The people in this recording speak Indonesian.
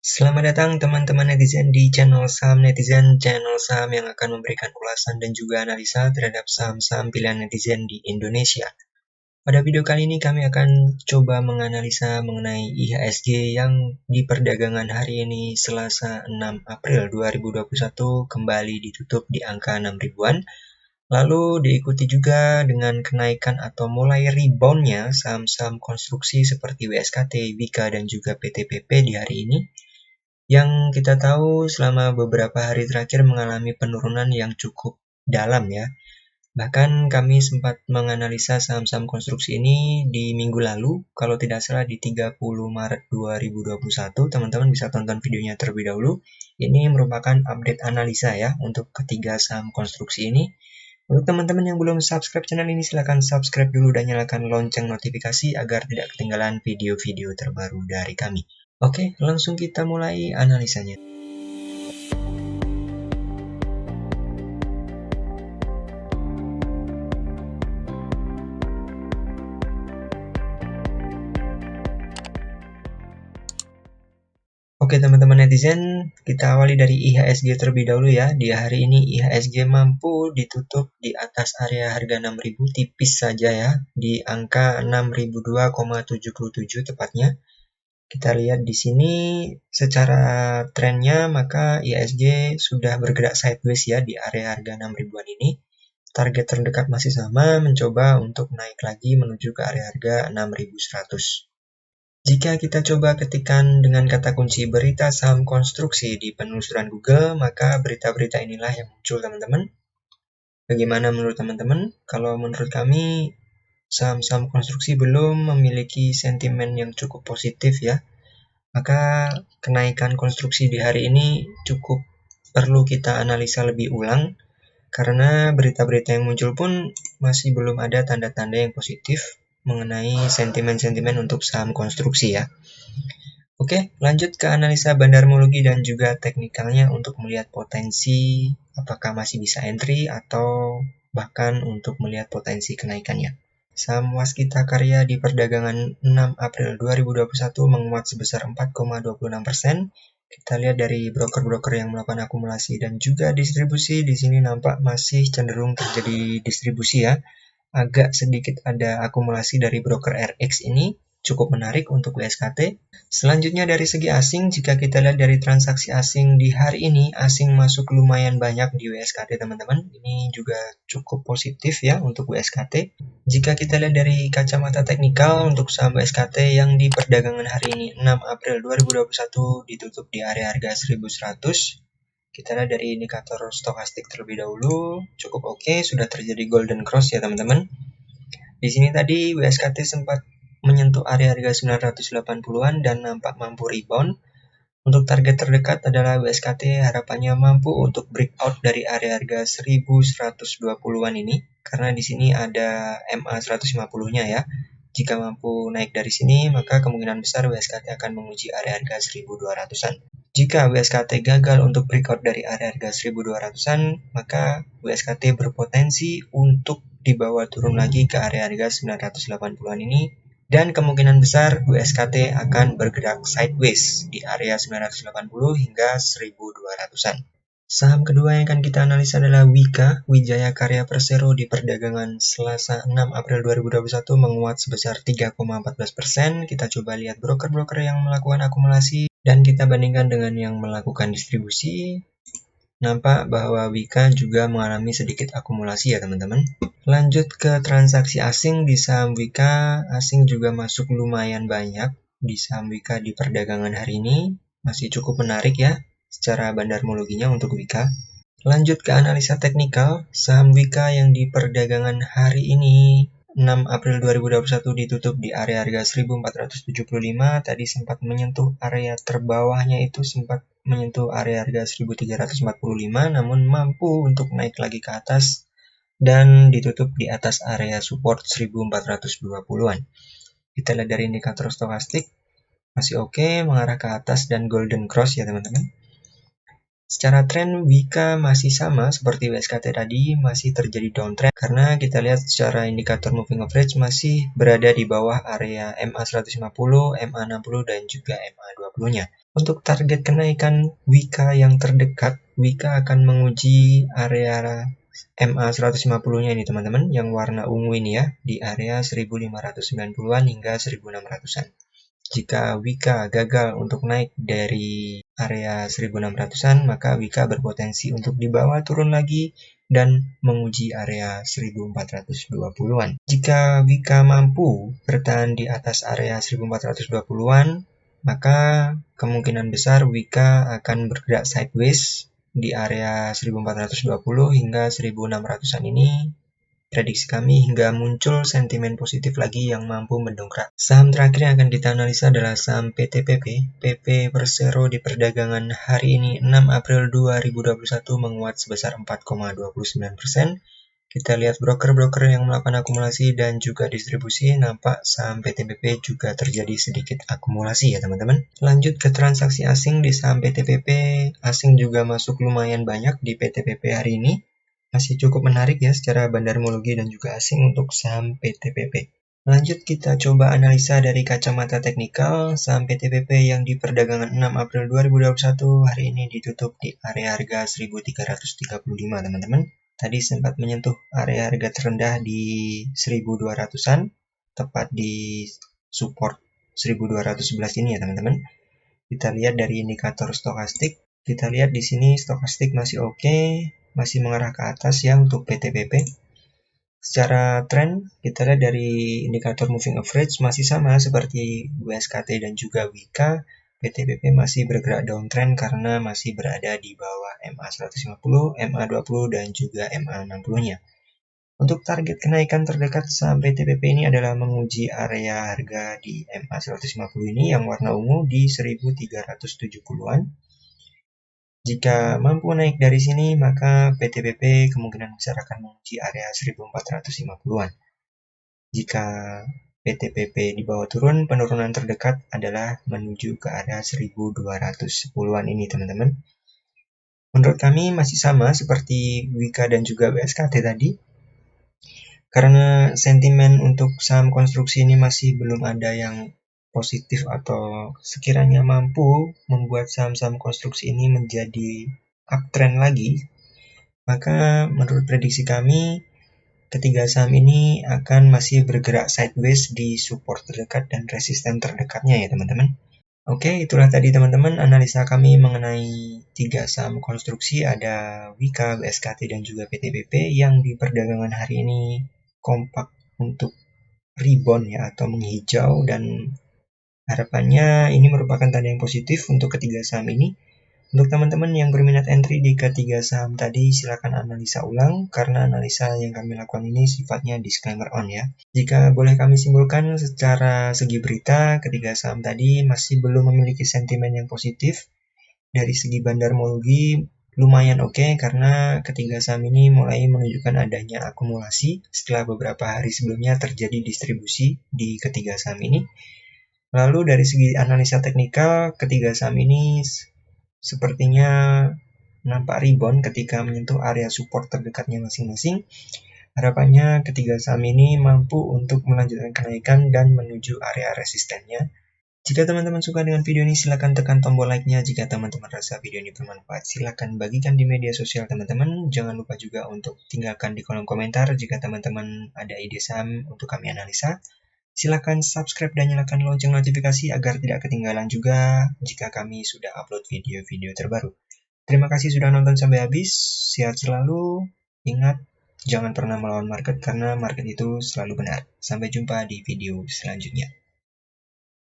Selamat datang teman-teman netizen di channel Saham Netizen, channel saham yang akan memberikan ulasan dan juga analisa terhadap saham-saham pilihan netizen di Indonesia. Pada video kali ini kami akan coba menganalisa mengenai IHSG yang di perdagangan hari ini Selasa 6 April 2021 kembali ditutup di angka 6 ribuan. Lalu diikuti juga dengan kenaikan atau mulai reboundnya saham-saham konstruksi seperti WSKT, Wika, dan juga PTPP di hari ini, yang kita tahu selama beberapa hari terakhir mengalami penurunan yang cukup dalam ya. Bahkan kami sempat menganalisa saham-saham konstruksi ini di minggu lalu, kalau tidak salah di 30 Maret 2021, teman-teman bisa tonton videonya terlebih dahulu. Ini merupakan update analisa ya untuk ketiga saham konstruksi ini. Untuk teman-teman yang belum subscribe channel ini, silahkan subscribe dulu dan nyalakan lonceng notifikasi agar tidak ketinggalan video-video terbaru dari kami. Oke, langsung kita mulai analisanya. Oke teman-teman netizen, kita awali dari IHSG terlebih dahulu ya. Di hari ini IHSG mampu ditutup di atas area harga 6.000 tipis saja ya, di angka 6.002,77 tepatnya. Kita lihat di sini secara trennya, maka IHSG sudah bergerak sideways ya di area harga 6 ribuan ini. Target terdekat masih sama, mencoba untuk naik lagi menuju ke area harga 6.100. Jika kita coba ketikkan dengan kata kunci berita saham konstruksi di penelusuran Google, maka berita-berita inilah yang muncul teman-teman. Bagaimana menurut teman-teman? Kalau menurut kami, saham-saham konstruksi belum memiliki sentimen yang cukup positif ya. Maka kenaikan konstruksi di hari ini cukup perlu kita analisa lebih ulang, karena berita-berita yang muncul pun masih belum ada tanda-tanda yang positif mengenai sentimen-sentimen untuk saham konstruksi ya. Oke, lanjut ke analisa bandarmologi dan juga teknikalnya untuk melihat potensi apakah masih bisa entry atau bahkan untuk melihat potensi kenaikannya. Saham Waskita Karya di perdagangan 6 April 2021 menguat sebesar 4,26%. Kita lihat dari broker-broker yang melakukan akumulasi dan juga distribusi, di sini nampak masih cenderung terjadi distribusi ya. Agak sedikit ada akumulasi dari broker RX ini, cukup menarik untuk WSKT. Selanjutnya dari segi asing, jika kita lihat dari transaksi asing di hari ini, asing masuk lumayan banyak di WSKT teman-teman. Ini juga cukup positif ya untuk WSKT. Jika kita lihat dari kacamata teknikal untuk saham WSKT yang di perdagangan hari ini 6 April 2021 ditutup di area harga 1100. Kita lihat dari indikator stokastik terlebih dahulu, cukup oke, sudah terjadi golden cross ya teman-teman. Di sini tadi WSKT sempat menyentuh area harga 980-an dan nampak mampu rebound. Untuk target terdekat adalah WSKT harapannya mampu untuk breakout dari area harga 1120-an ini, karena di sini ada MA 150-nya ya. Jika mampu naik dari sini, maka kemungkinan besar WSKT akan menguji area harga 1200-an. Jika WSKT gagal untuk breakout dari area harga 1200-an, maka WSKT berpotensi untuk dibawa turun lagi ke area harga 980-an ini, dan kemungkinan besar WSKT akan bergerak sideways di area 980 hingga 1200-an. Saham kedua yang akan kita analisa adalah Wika, Wijaya Karya Persero di perdagangan Selasa 6 April 2021 menguat sebesar 3,14%. Kita coba lihat broker-broker yang melakukan akumulasi dan kita bandingkan dengan yang melakukan distribusi. Nampak bahwa Wika juga mengalami sedikit akumulasi ya teman-teman. Lanjut ke transaksi asing di saham Wika, asing juga masuk lumayan banyak di saham Wika di perdagangan hari ini. Masih cukup menarik ya secara bandarmologinya untuk Wika. Lanjut ke analisa teknikal, saham Wika yang di perdagangan hari ini 6 April 2021 ditutup di area harga 1475, tadi sempat menyentuh area terbawahnya itu sempat menyentuh area harga 1345, namun mampu untuk naik lagi ke atas dan ditutup di atas area support 1420-an. Kita lihat dari indikator stokastik, masih oke, mengarah ke atas dan golden cross ya teman-teman. Secara tren Wika masih sama seperti WSKT tadi, masih terjadi downtrend karena kita lihat secara indikator moving average masih berada di bawah area MA 150, MA 60 dan juga MA 20-nya. Untuk target kenaikan Wika yang terdekat, Wika akan menguji area MA 150-nya ini teman-teman, yang warna ungu ini ya, di area 1590-an hingga 1600-an. Jika Wika gagal untuk naik dari area 1600-an, maka Wika berpotensi untuk dibawa turun lagi dan menguji area 1420-an. Jika Wika mampu bertahan di atas area 1420-an, maka kemungkinan besar Wika akan bergerak sideways di area 1420 hingga 1600-an ini. Prediksi kami hingga muncul sentimen positif lagi yang mampu mendongkrak. Saham terakhir yang akan kita analisa adalah saham PTPP. PP Persero di perdagangan hari ini 6 April 2021 menguat sebesar 4,29%. Kita lihat broker-broker yang melakukan akumulasi dan juga distribusi, nampak saham PTPP juga terjadi sedikit akumulasi ya teman-teman. Lanjut ke transaksi asing di saham PTPP, asing juga masuk lumayan banyak di PTPP hari ini. Masih cukup menarik ya secara bandarmologi dan juga asing untuk saham PTPP. Lanjut kita coba analisa dari kacamata teknikal, saham PTPP yang di perdagangan 6 April 2021 hari ini ditutup di area harga 1335 teman-teman. Tadi sempat menyentuh area harga terendah di 1200-an, tepat di support 1211 ini ya teman-teman. Kita lihat dari indikator stokastik, kita lihat di sini stokastik masih oke. Masih mengarah ke atas ya untuk PTPP. Secara tren, kita lihat dari indikator moving average masih sama seperti WSKT dan juga Wika. PTPP masih bergerak downtrend karena masih berada di bawah MA 150, MA 20, dan juga MA 60-nya. Untuk target kenaikan terdekat saham PTPP ini adalah menguji area harga di MA 150 ini yang warna ungu di 1370-an. Jika mampu naik dari sini, maka PTPP kemungkinan besar akan menguji area 1450-an. Jika PTPP di bawah turun, penurunan terdekat adalah menuju ke area 1210-an ini teman-teman. Menurut kami masih sama seperti Wika dan juga WSKT tadi. Karena sentimen untuk saham konstruksi ini masih belum ada yang positif atau sekiranya mampu membuat saham-saham konstruksi ini menjadi uptrend lagi, maka menurut prediksi kami ketiga saham ini akan masih bergerak sideways di support terdekat dan resisten terdekatnya ya teman-teman. Oke, itulah tadi teman-teman analisa kami mengenai tiga saham konstruksi, ada Wika, WSKT, dan juga PTPP yang di perdagangan hari ini kompak untuk rebound ya atau menghijau, dan harapannya ini merupakan tanda yang positif untuk ketiga saham ini. Untuk teman-teman yang berminat entry di ketiga saham tadi, silakan analisa ulang karena analisa yang kami lakukan ini sifatnya disclaimer on ya. Jika boleh kami simpulkan secara segi berita, ketiga saham tadi masih belum memiliki sentimen yang positif. Dari segi bandarmologi lumayan oke karena ketiga saham ini mulai menunjukkan adanya akumulasi setelah beberapa hari sebelumnya terjadi distribusi di ketiga saham ini. Lalu dari segi analisa teknikal, ketiga saham ini sepertinya nampak rebound ketika menyentuh area support terdekatnya masing-masing. Harapannya ketiga saham ini mampu untuk melanjutkan kenaikan dan menuju area resistennya. Jika teman-teman suka dengan video ini, silakan tekan tombol like-nya. Jika teman-teman rasa video ini bermanfaat, silakan bagikan di media sosial teman-teman. Jangan lupa juga untuk tinggalkan di kolom komentar jika teman-teman ada ide saham untuk kami analisa. Silakan subscribe dan nyalakan lonceng notifikasi agar tidak ketinggalan juga jika kami sudah upload video-video terbaru. Terima kasih sudah nonton sampai habis. Sehat selalu. Ingat, jangan pernah melawan market karena market itu selalu benar. Sampai jumpa di video selanjutnya.